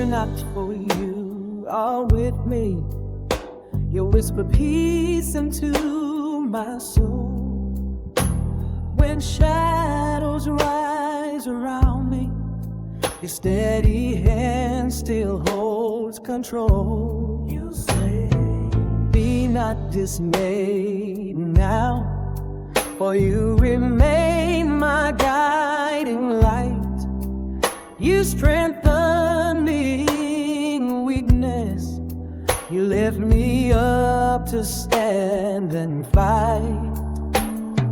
not, for you are with me. You whisper peace into my soul. When shadows rise around me, your steady hand still holds control. You say, be not dismayed now, for you remain my guiding light. You strengthen me in weakness. You lift me up to stand and fight.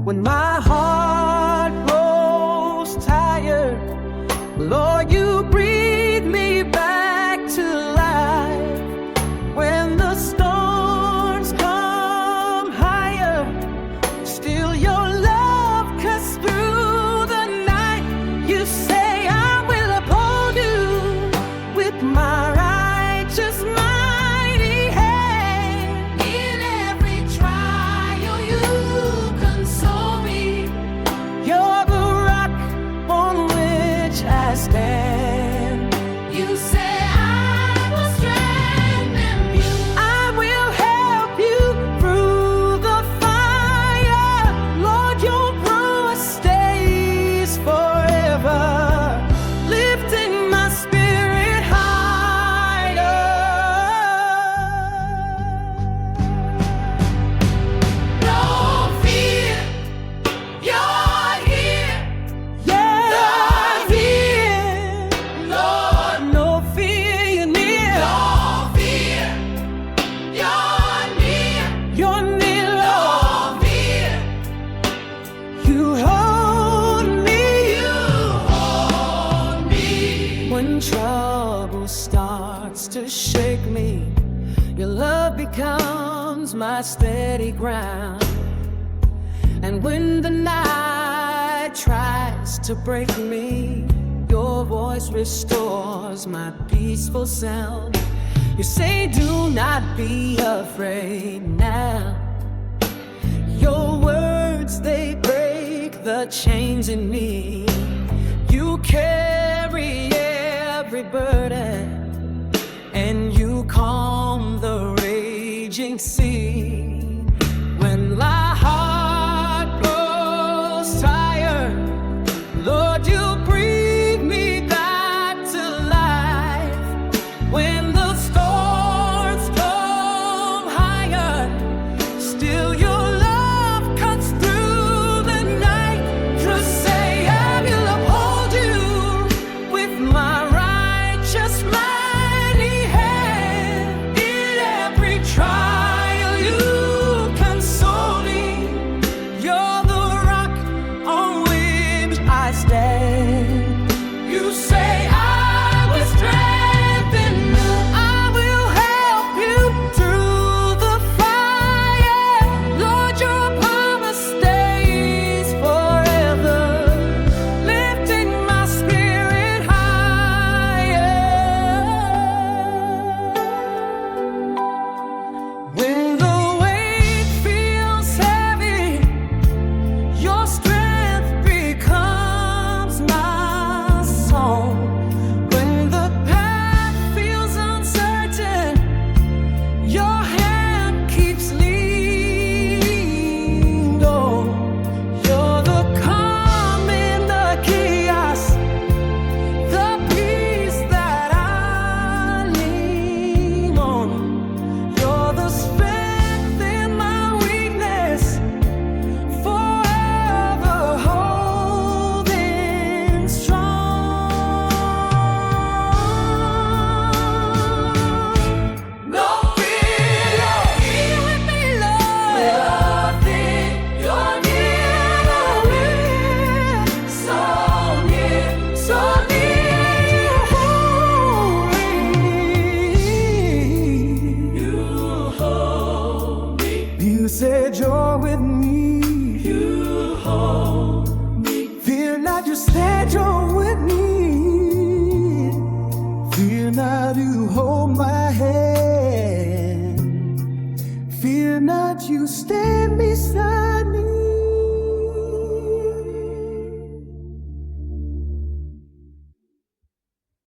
When my heart grows tired, Lord, you breathe me back to life. When the storms come higher, still your love cuts through the night. You say I will uphold you with my righteous mighty hand. In every trial you console me. You're the rock on which I stand. You say I will strengthen you. I will help you through the fire. Lord, your promise stays forever, lifting my spirit higher. No fear, you're here. Yeah, I'm here. Lord, no fear, you're near. No fear, you're near. You're near, Lord. No fear, you hold me. You hold me. When trouble starts to shake me, your love becomes my steady ground. And when the night tries to break me, your voice restores my peaceful sound. You say, do not be afraid now. Your words, they break the chains in me. You carry every burden, and you calm the raging sea. When my heart grows tired, Lord, you breathe me back to life. When the storms come higher, still your love cuts through the night. Just say I will uphold you with my righteous mighty hand. In every trial you console me. You're the rock on which I stand. You say I will strengthen you. I will help you through the fire. Lord, your promise stays forever, lifting my spirit higher. When the weight feels heavy, your strength becomes my song. When the path feels uncertain, your hand keeps leading on. You're the calm in the chaos, the peace that I lean on. You're the strength in my weakness, forever holding strong. No fear, you're here with me, Lord. Nothing, you're near, so near, so near. You hold me. You said you're with me. You hold me. Fear not, you said you're with me. Fear not, you hold my hand. Fear not, you stay